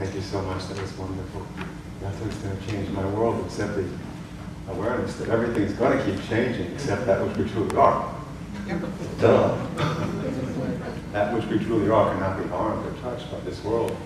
Thank you so much. That was wonderful. Nothing's going to change my world except the awareness that everything's going to keep changing except that which we truly are. Duh. That which we truly are cannot be harmed or touched by this world.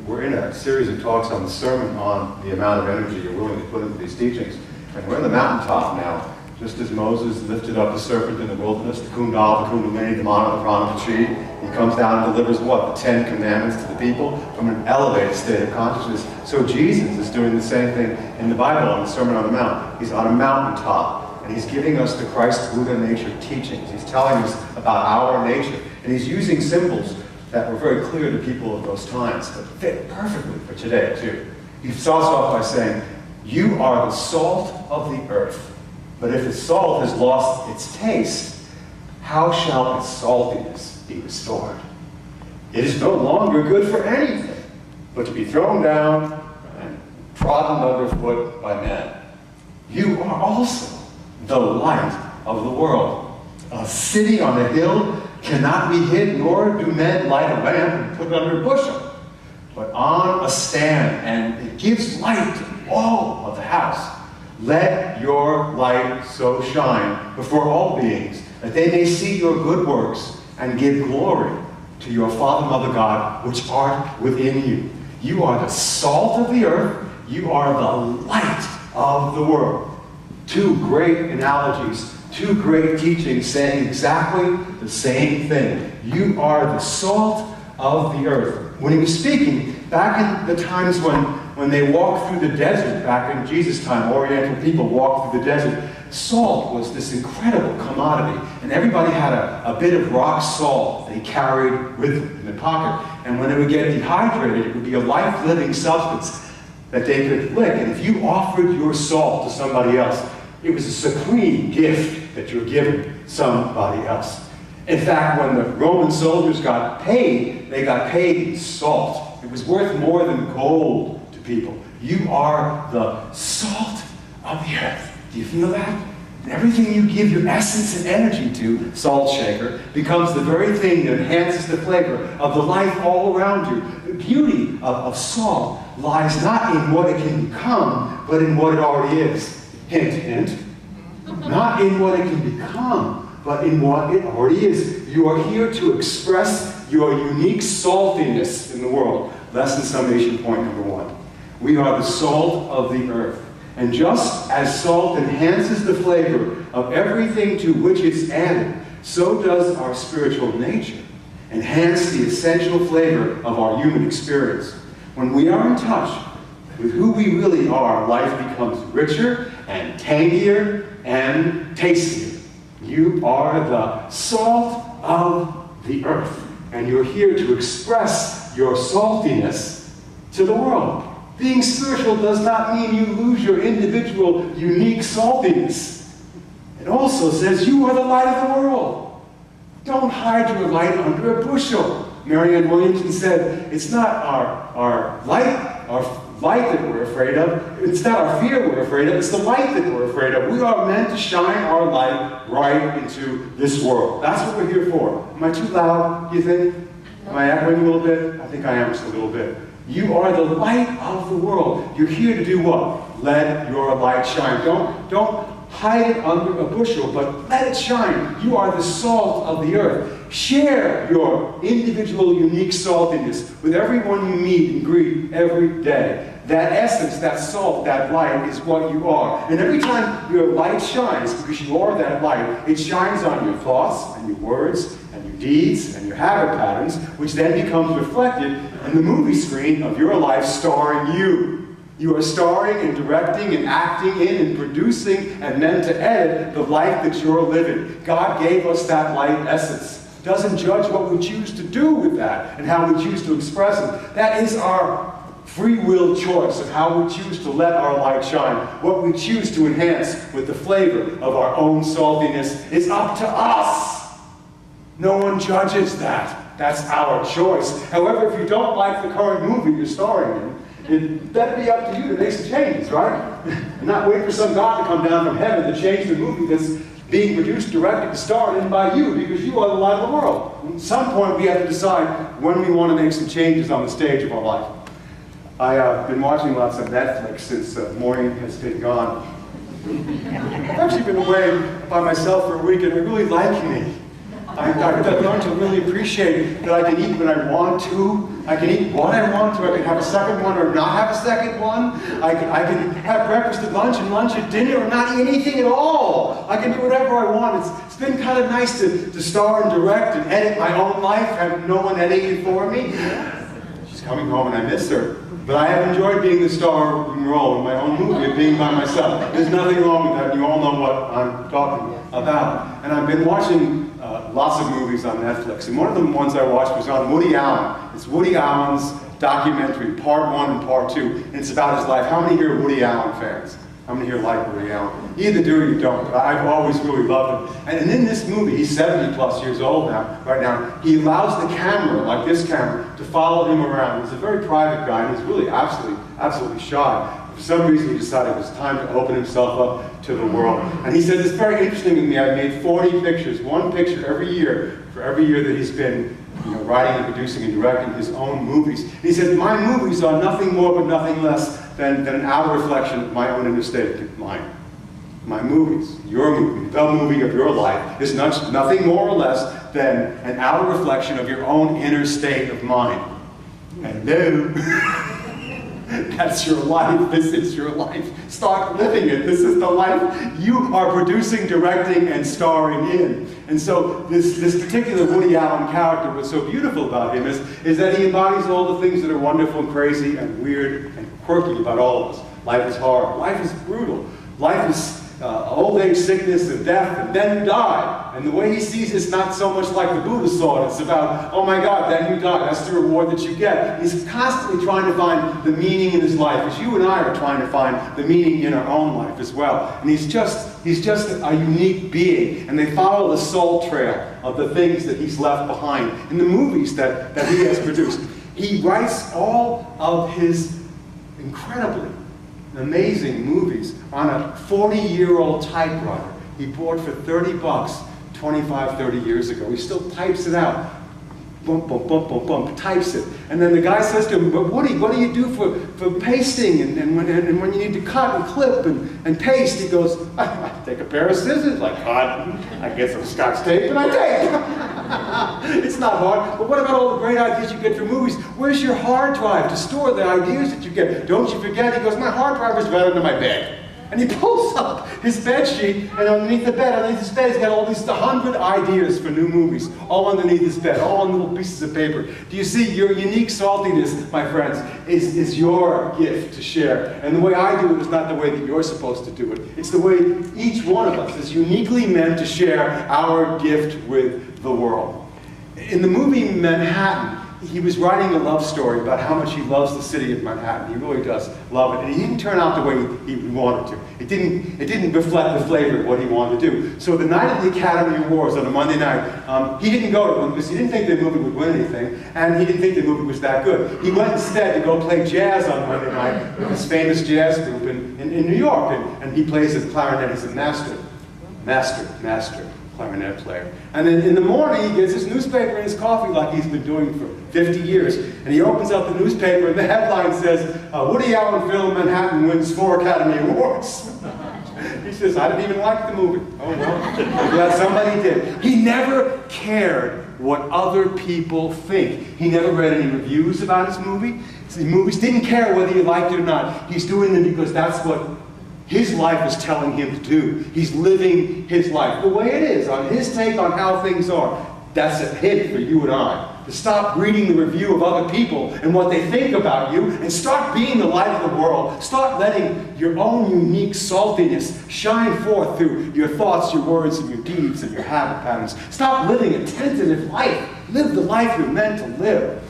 We're in a series of talks on the sermon on the amount of energy you're willing to put into these teachings. And we're on the mountaintop now. Just as Moses lifted up the serpent in the wilderness, the kundal, the kundalini, the mana, the prana, the chi, he comes down and delivers what? The 10 Commandments to the people from an elevated state of consciousness. So Jesus is doing the same thing in the Bible on the Sermon on the Mount. He's on a mountaintop, and he's giving us the Christ Buddha nature teachings. He's telling us about our nature, and he's using symbols that were very clear to people of those times, but fit perfectly for today, too. He starts off by saying, you are the salt of the earth. But if its salt has lost its taste, how shall its saltiness be restored? It is no longer good for anything, but to be thrown down and trodden underfoot by men. You are also the light of the world. A city on a hill cannot be hid, nor do men light a lamp and put it under a bushel, but on a stand, and it gives light to all of the house. Let your light so shine before all beings, that they may see your good works and give glory to your Father, Mother God, which art within you. You are the salt of the earth. You are the light of the world. Two great analogies, two great teachings saying exactly the same thing. You are the salt of the earth. When he was speaking, back in the times when they walked through the desert, back in Jesus' time, Oriental people walked through the desert, salt was this incredible commodity. And everybody had a bit of rock salt they carried with them in their pocket. And when it would get dehydrated, it would be a life-living substance that they could lick. And if you offered your salt to somebody else, it was a supreme gift that you're giving somebody else. In fact, when the Roman soldiers got paid, they got paid in salt. It was worth more than gold to people. You are the salt of the earth. Do you feel that? And everything you give your essence and energy to, salt shaker, becomes the very thing that enhances the flavor of the life all around you. The beauty of salt lies not in what it can become, but in what it already is. Hint, hint. Not in what it can become, but in what it already is. You are here to express your unique saltiness in the world. Lesson summation point number 1. We are the salt of the earth. And just as salt enhances the flavor of everything to which it's added, so does our spiritual nature enhance the essential flavor of our human experience. When we are in touch with who we really are, life becomes richer and tangier and tastier. You are the salt of the earth, and you're here to express your saltiness to the world. Being spiritual does not mean you lose your individual, unique saltiness. It also says you are the light of the world. Don't hide your light under a bushel. Marianne Williamson said, it's not our light that we're afraid of. It's not our fear we're afraid of. It's the light that we're afraid of. We are meant to shine our light right into this world. That's what we're here for. Am I too loud, do you think? Am I echoing a little bit? I think I am just a little bit. You are the light of the world. You're here to do what? Let your light shine. Don't hide it under a bushel, but let it shine. You are the salt of the earth. Share your individual, unique saltiness with everyone you meet and greet every day. That essence, that salt, that light is what you are. And every time your light shines, because you are that light, it shines on your thoughts and your words and your deeds and your habit patterns, which then becomes reflected in the movie screen of your life starring you. You are starring and directing and acting in and producing and meant to edit the life that you're living. God gave us that light essence. Doesn't judge what we choose to do with that and how we choose to express it. That is our free will choice of how we choose to let our light shine. What we choose to enhance with the flavor of our own saltiness is up to us. No one judges that. That's our choice. However, if you don't like the current movie you're starring in, it better be up to you to make some changes, right? And not wait for some God to come down from heaven to change the movie that's being produced, directed, and starred in by you, because you are the light of the world. At some point, we have to decide when we want to make some changes on the stage of our life. I've been watching lots of Netflix since Maureen has been gone. I've actually been away by myself for a week, and I really like me. I've learned to really appreciate that I can eat when I want to. I can eat what I want to. I can have a second one or not have a second one. I can have breakfast at lunch and lunch at dinner or not eat anything at all. I can do whatever I want. It's been kind of nice to star and direct and edit my own life, have no one editing it for me. She's coming home and I miss her. But I have enjoyed being the star role in my own movie of being by myself. There's nothing wrong with that. You all know what I'm talking about. And I've been watching lots of movies on Netflix. And one of the ones I watched was on Woody Allen. It's Woody Allen's documentary, part 1 and part 2. And it's about his life. How many here are Woody Allen fans? How many here like Woody Allen? You either do or you don't. But I've always really loved him. And in this movie, he's 70 plus years old now, right now. He allows the camera, like this camera, to follow him around. He's a very private guy, and he's really absolutely shy. For some reason, he decided it was time to open himself up to the world. And he said, it's very interesting to me. I've made 40 pictures, one picture every year, for every year that he's been writing and producing and directing his own movies. And he said, my movies are nothing more but nothing less than an outer reflection of my own inner state of mind. My movies, your movie, the movie of your life, is nothing more or less than an outer reflection of your own inner state of mind. Hello. That's your life. This is your life. Start living it. This is the life you are producing, directing, and starring in. And so this particular Woody Allen character, what's so beautiful about him is that he embodies all the things that are wonderful and crazy and weird and quirky about all of us. Life is hard. Life is brutal. Life is old age, sickness, and death, and then you die. And the way he sees it's not so much like the Buddha saw it. It's about, oh my God, then you die. That's the reward that you get. He's constantly trying to find the meaning in his life, as you and I are trying to find the meaning in our own life as well. And he's just a unique being. And they follow the soul trail of the things that he's left behind in the movies that he has produced. He writes all of his incredibly amazing movies on a 40-year-old typewriter he bought for 30 bucks 25, 30 years ago. He still types it out. Bump, bump, bump, bump, bump, types it. And then the guy says to him, but Woody, what do you do for pasting and when you need to cut and clip and paste? He goes, I take a pair of scissors, I cut, I get some Scotch tape, and I tape. It's not hard. But what about all the great ideas you get from movies? Where's your hard drive to store the ideas that you get? Don't you forget? He goes, my hard drive is right under my bed. And he pulls up his bed sheet, and underneath his bed, he's got all these 100 ideas for new movies, all underneath his bed, all on little pieces of paper. Do you see, your unique saltiness, my friends, is your gift to share. And the way I do it is not the way that you're supposed to do it. It's the way each one of us is uniquely meant to share our gift with the world. In the movie Manhattan, he was writing a love story about how much he loves the city of Manhattan. He really does love it. And he didn't turn out the way he wanted to. It didn't reflect the flavor of what he wanted to do. So the night of the Academy Awards on a Monday night, he didn't go to one because he didn't think the movie would win anything, and he didn't think the movie was that good. He went instead to go play jazz on Monday night with his famous jazz group in New York, and he plays the clarinet. He's a master clarinet player. And then in the morning, he gets his newspaper and his coffee like he's been doing for 50 years. And he opens up the newspaper and the headline says, Woody Allen film Manhattan wins 4 Academy Awards. He says, I didn't even like the movie. Oh well, I'm glad somebody did. He never cared what other people think. He never read any reviews about his movie. His movies didn't care whether you liked it or not. He's doing them because that's what his life is telling him to do. He's living his life the way it is, on his take on how things are. That's a hint for you and I. To stop reading the review of other people and what they think about you, and start being the light of the world. Start letting your own unique saltiness shine forth through your thoughts, your words, and your deeds, and your habit patterns. Stop living a tentative life. Live the life you're meant to live.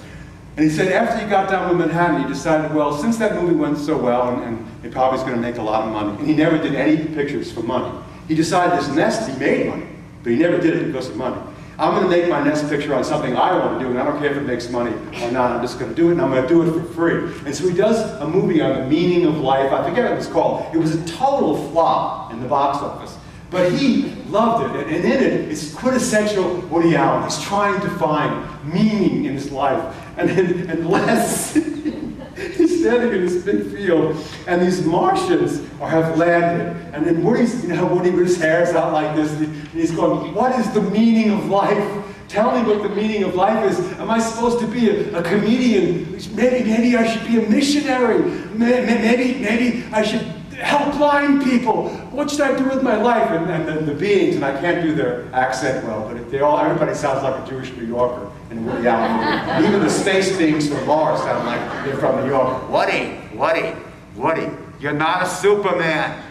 And he said after he got done with Manhattan, he decided, well, since that movie went so well, and it probably is going to make a lot of money, and he never did any pictures for money. He decided this next, he made money, but he never did it because of money. I'm going to make my next picture on something I want to do, and I don't care if it makes money or not. I'm just going to do it, and I'm going to do it for free. And so he does a movie on the meaning of life. I forget what it was called. It was a total flop in the box office. But he loved it, and in it, it's quintessential Woody Allen. He's trying to find meaning in his life. And Les, his standing in this big field, and these Martians have landed. And then Woody's, Woody with his hair's out like this, and he's going, what is the meaning of life? Tell me what the meaning of life is. Am I supposed to be a comedian? Maybe I should be a missionary. Maybe I should help blind people. What should I do with my life? And the beings, and I can't do their accent well, but everybody sounds like a Jewish New Yorker in Woody Allen. Even the space beings from Mars sound like they're from New York. Woody, you're not a Superman.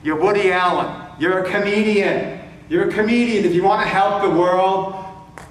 You're Woody Allen. You're a comedian. You're a comedian. If you want to help the world,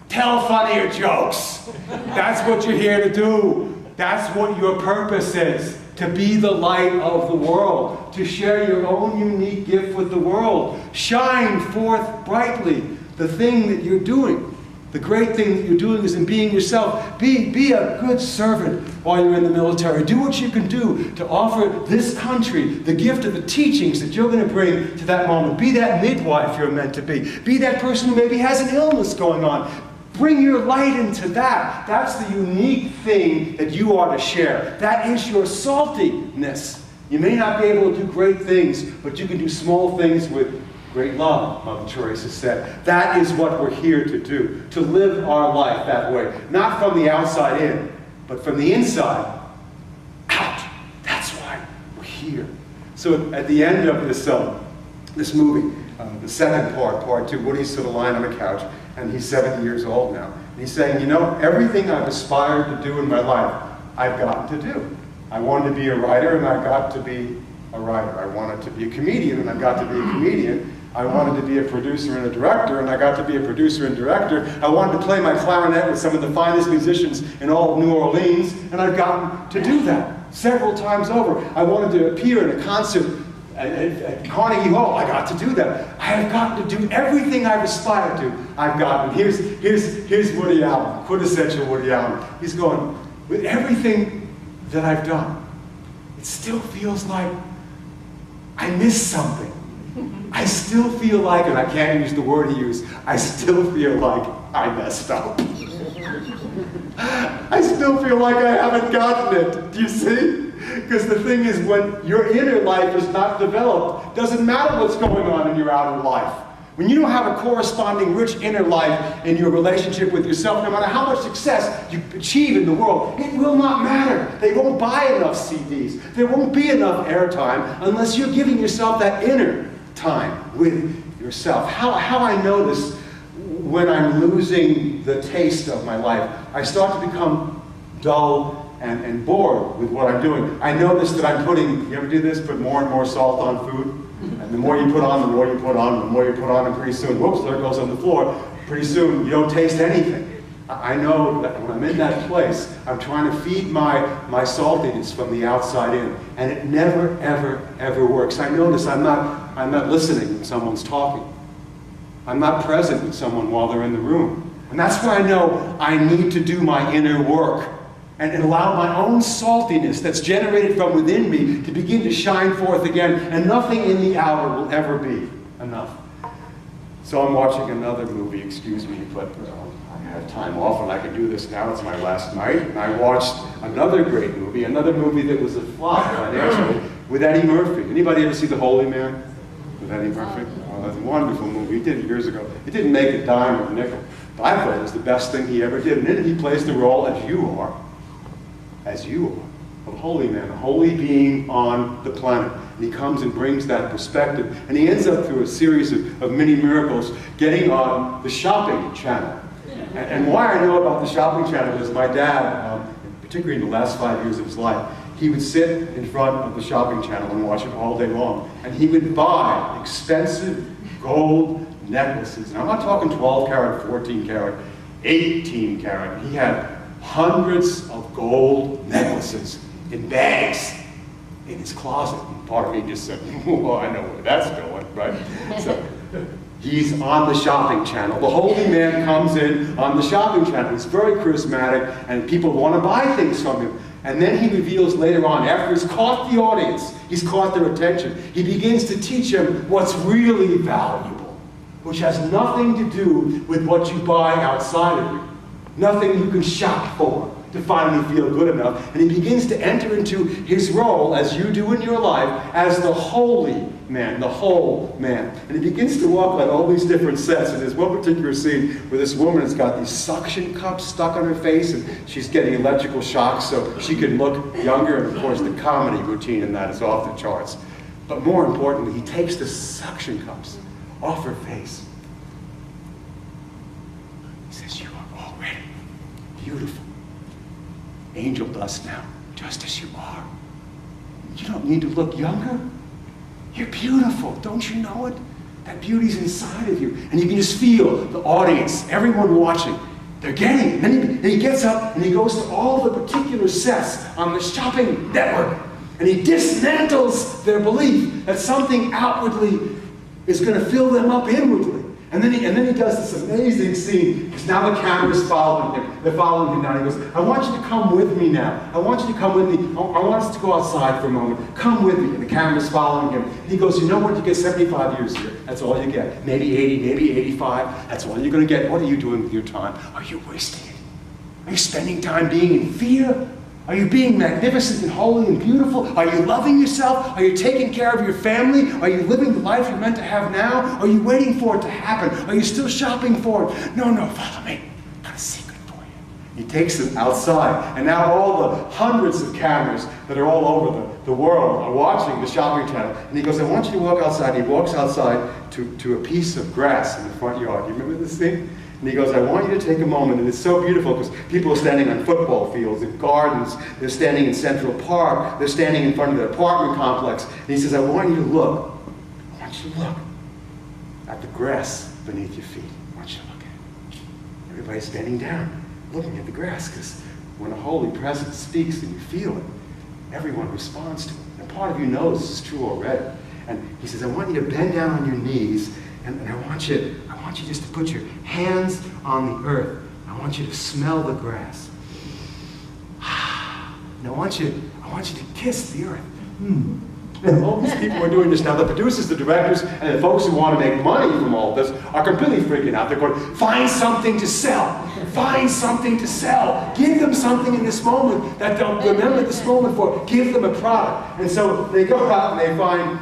tell funnier jokes. That's what you're here to do. That's what your purpose is. To be the light of the world. To share your own unique gift with the world. Shine forth brightly the thing that you're doing. The great thing that you're doing is in being yourself. Be a good servant while you're in the military. Do what you can do to offer this country the gift of the teachings that you're going to bring to that moment. Be that midwife you're meant to be. Be that person who maybe has an illness going on. Bring your light into that. That's the unique thing that you are to share. That is your saltiness. You may not be able to do great things, but you can do small things with great love, Mother Teresa said. That is what we're here to do, to live our life that way. Not from the outside in, but from the inside out. That's why we're here. So at the end of this movie, the second part 2, Woody's sort of lying on the couch, and he's 70 years old now. And he's saying, everything I've aspired to do in my life, I've gotten to do. I wanted to be a writer, and I got to be a writer. I wanted to be a comedian, and I got to be a comedian. I wanted to be a producer and a director, and I got to be a producer and director. I wanted to play my clarinet with some of the finest musicians in all of New Orleans, and I've gotten to do that several times over. I wanted to appear in a concert at Carnegie Hall. I got to do that. I have gotten to do everything I've aspired to. I've gotten. Here's Woody Allen, quintessential Woody Allen. He's going, with everything that I've done, it still feels like I missed something. I still feel like, and I can't use the word he used, I still feel like I messed up. I still feel like I haven't gotten it. Do you see? Because the thing is, when your inner life is not developed, it doesn't matter what's going on in your outer life. When you don't have a corresponding rich inner life in your relationship with yourself, no matter how much success you achieve in the world, it will not matter. They won't buy enough CDs. There won't be enough airtime unless you're giving yourself that inner time with yourself. How I know this when I'm losing the taste of my life, I start to become dull and bored with what I'm doing. I notice that I'm putting, you ever do this, put more and more salt on food? And the more you put on, the more you put on, the more you put on, and pretty soon, whoops, there it goes on the floor. Pretty soon, you don't taste anything. I know that when I'm in that place, I'm trying to feed my saltiness from the outside in, and it never, ever, ever works. I notice I'm not listening when someone's talking. I'm not present with someone while they're in the room. And that's why I know I need to do my inner work and allow my own saltiness that's generated from within me to begin to shine forth again, and nothing in the outer will ever be enough. So I'm watching another movie, excuse me, but I have time off and I can do this now. It's my last night. And I watched another great movie, another movie that was a flop financially, with Eddie Murphy. Anybody ever see The Holy Man with Eddie Murphy? Oh, that's a wonderful movie. He did it years ago. It didn't make a dime or a nickel, but I thought it was the best thing he ever did. And in it, he plays the role as you are, of a holy man, a holy being on the planet. And he comes and brings that perspective. And he ends up through a series of mini miracles getting on the shopping channel. And why I know about the shopping channel is my dad, particularly in the last 5 years of his life, he would sit in front of the shopping channel and watch it all day long. And he would buy expensive gold necklaces. And I'm not talking 12 karat, 14 karat, 18 karat. He had hundreds of gold necklaces in bags in his closet. And part of me just said, well, I know where that's going, right? So he's on the shopping channel. The holy man comes in on the shopping channel. He's very charismatic, and people want to buy things from him. And then he reveals later on, after he's caught the audience, he's caught their attention, he begins to teach them what's really valuable, which has nothing to do with what you buy outside of you. Nothing you can shop for. to finally feel good enough. And he begins to enter into his role, as you do in your life, as the holy man, the whole man. And he begins to walk on all these different sets. And there's one particular scene where this woman has got these suction cups stuck on her face, and she's getting electrical shocks so she can look younger. And of course, the comedy routine in that is off the charts. But more importantly, he takes the suction cups off her face. He says, "You are already beautiful. Angel dust now, just as you are. You don't need to look younger. You're beautiful. Don't you know it? That beauty's inside of you." And you can just feel the audience, everyone watching. They're getting it. And he gets up and he goes to all the particular sets on the shopping network. And he dismantles their belief that something outwardly is going to fill them up inwardly. And then he does this amazing scene, because now the camera's following him. They're following him now. He goes, "I want you to come with me now. I want you to come with me. I want us to go outside for a moment. Come with me." And the camera's following him. And he goes, "You know what? You get 75 years here. That's all you get. Maybe 80, maybe 85. That's all you're going to get. What are you doing with your time? Are you wasting it? Are you spending time being in fear? Are you being magnificent and holy and beautiful? Are you loving yourself? Are you taking care of your family? Are you living the life you're meant to have now? Are you waiting for it to happen? Are you still shopping for it? No, follow me. I've got a secret for you." He takes them outside, and now all the hundreds of cameras that are all over the world are watching the shopping channel. And he goes, "I want you to walk outside." He walks outside to a piece of grass in the front yard. You remember this thing? And he goes, "I want you to take a moment," and it's so beautiful because people are standing on football fields and gardens, they're standing in Central Park, they're standing in front of their apartment complex. And he says, "I want you to look. I want you to look at the grass beneath your feet. I want you to look at it." Everybody's standing down, looking at the grass, because when a holy presence speaks and you feel it, everyone responds to it. And part of you knows this is true already. And he says, "I want you to bend down on your knees, and I want you just to put your hands on the earth. I want you to smell the grass. And I want you to kiss the earth." And all these people are doing this now. The producers, the directors, and the folks who want to make money from all this are completely freaking out. They're going, "Find something to sell. Find something to sell. Give them something in this moment that they'll remember this moment for. Give them a product." And so they go out and they find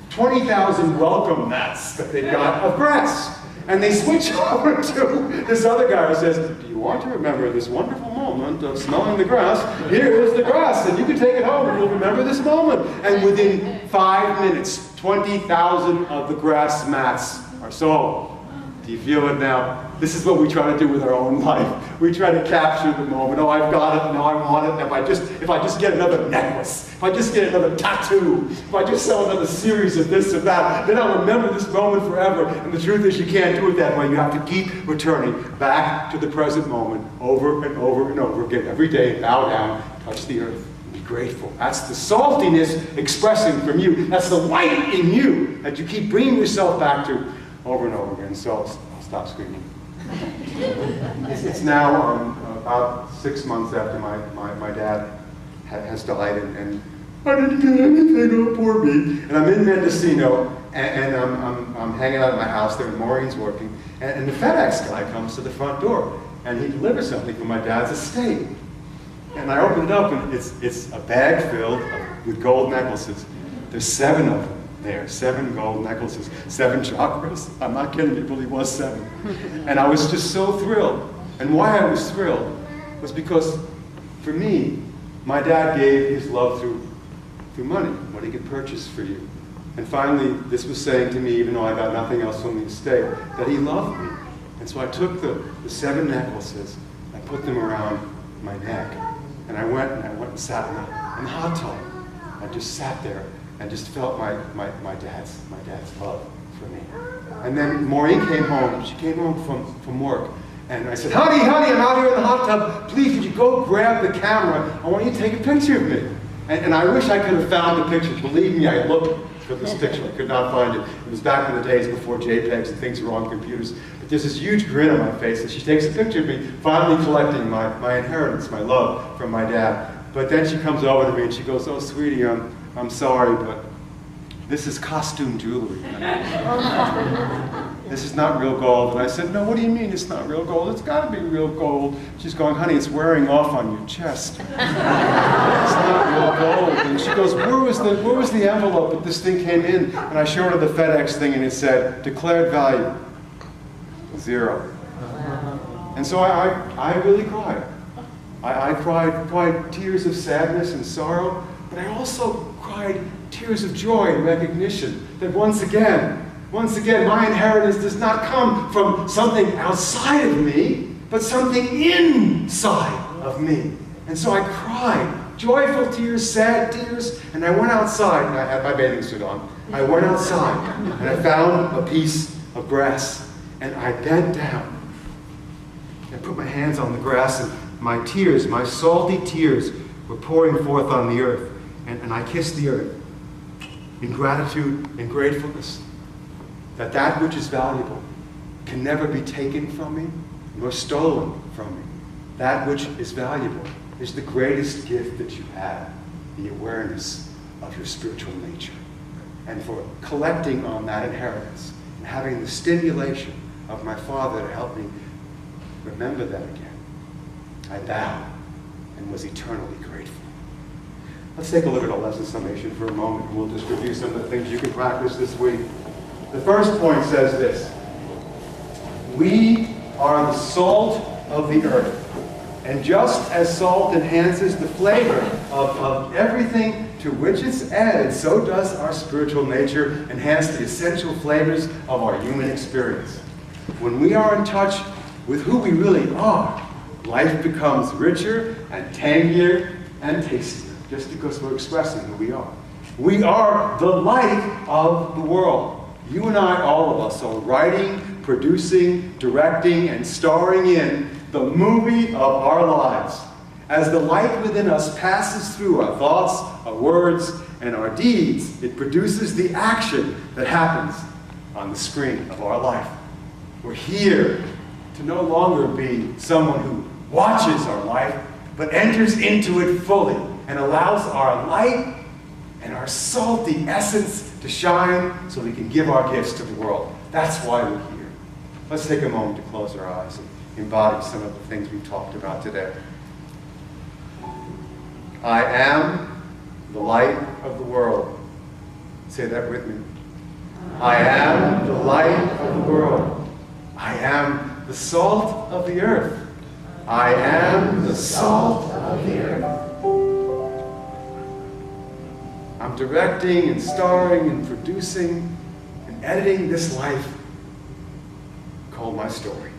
20,000 welcome mats that they've got of grass. And they switch over to this other guy who says, "Do you want to remember this wonderful moment of smelling the grass? Here is the grass, and you can take it home and you'll remember this moment." And within 5 minutes, 20,000 of the grass mats are sold. Do you feel it now? This is what we try to do with our own life. We try to capture the moment. "Oh, I've got it. No, I want it. If I just get another necklace, if I just get another tattoo, if I just sell another series of this or that, then I'll remember this moment forever." And the truth is, you can't do it that way. You have to keep returning back to the present moment over and over and over again. Every day, bow down, touch the earth, and be grateful. That's the saltiness expressing from you. That's the light in you that you keep bringing yourself back to over and over again. So I'll stop screaming. It's now about 6 months after my dad has died, and I didn't get anything, oh poor me. And I'm in Mendocino, and I'm hanging out at my house there, and Maureen's working, and the FedEx guy comes to the front door, and he delivers something from my dad's estate. And I open it up, and it's a bag filled with gold necklaces. There's 7 of them there, 7 gold necklaces, 7 chakras. I'm not kidding, it really was 7. And I was just so thrilled. And why I was thrilled was because, for me, my dad gave his love through money, what he could purchase for you. And finally, this was saying to me, even though I got nothing else from the estate, that he loved me. And so I took the 7 necklaces, I put them around my neck, and I went and sat in the hot tub. I just sat there and just felt my dad's love for me. And then Maureen came home. She came home from work. And I said, honey, I'm out here in the hot tub. Please, could you go grab the camera? I want you to take a picture of me. And I wish I could have found the picture. Believe me, I looked for this picture. I could not find it. It was back in the days before JPEGs and things were on computers. But there's this huge grin on my face, and she takes a picture of me, finally collecting my inheritance, my love from my dad. But then she comes over to me and she goes, oh, sweetie, I'm sorry, but this is costume jewelry. this is not real gold. And I said, no, what do you mean it's not real gold? It's got to be real gold. She's going, honey, it's wearing off on your chest. It's not real gold. And she goes, where was the envelope that this thing came in? And I showed her the FedEx thing, and it said, declared value, 0. And so I really cried. I cried tears of sadness and sorrow, but I also cried tears of joy and recognition that once again, my inheritance does not come from something outside of me, but something inside of me. And so I cried, joyful tears, sad tears, and I went outside, and I had my bathing suit on. I went outside, and I found a piece of grass, and I bent down. I put my hands on the grass, and my tears, my salty tears, were pouring forth on the earth, and I kissed the earth in gratitude and gratefulness that which is valuable can never be taken from me nor stolen from me. That which is valuable is the greatest gift that you have, the awareness of your spiritual nature. And for collecting on that inheritance and having the stimulation of my Father to help me remember that again, I bowed and was eternally grateful. Let's take a look at a lesson summation for a moment, and we'll just review some of the things you can practice this week. The first point says this: we are the salt of the earth. And just as salt enhances the flavor of everything to which it's added, so does our spiritual nature enhance the essential flavors of our human experience. When we are in touch with who we really are, life becomes richer and tangier and tastier, just because we're expressing who we are. We are the light of the world. You and I, all of us, are writing, producing, directing, and starring in the movie of our lives. As the light within us passes through our thoughts, our words, and our deeds, it produces the action that happens on the screen of our life. We're here to no longer be someone who watches our life, but enters into it fully and allows our light and our salty essence to shine so we can give our gifts to the world. That's why we're here. Let's take a moment to close our eyes and embody some of the things we've talked about today. I am the light of the world. Say that with me. I am the light of the world. I am the salt of the earth. I am the salt of the earth. I'm directing and starring and producing and editing this life called my story.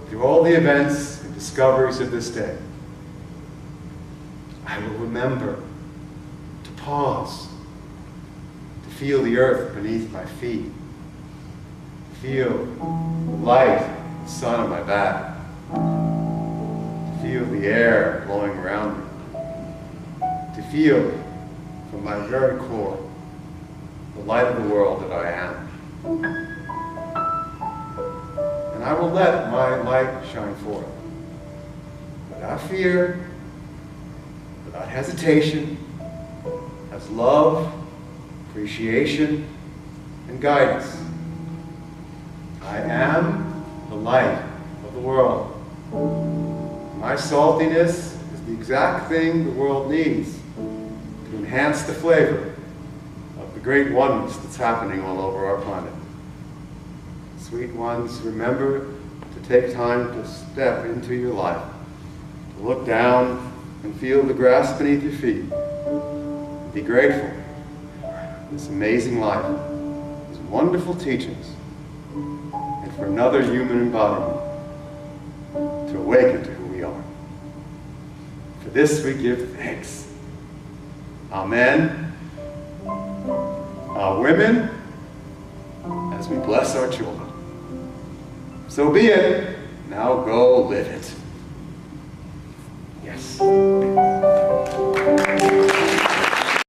Through all the events and discoveries of this day, I will remember to pause, to feel the earth beneath my feet, to feel the light, the sun on my back, to feel the air blowing around me, to feel from my very core the light of the world that I am. And I will let my light shine forth without fear, without hesitation, as love, appreciation, and guidance. I am the light of the world. My saltiness is the exact thing the world needs to enhance the flavor of the great oneness that's happening all over our planet. Sweet ones, remember to take time to step into your life, to look down and feel the grass beneath your feet. Be grateful for this amazing life, these wonderful teachings, and for another human embodiment to awaken to who we are. For this we give thanks. Amen. Our women, as we bless our children. So be it. Now go live it. Yes.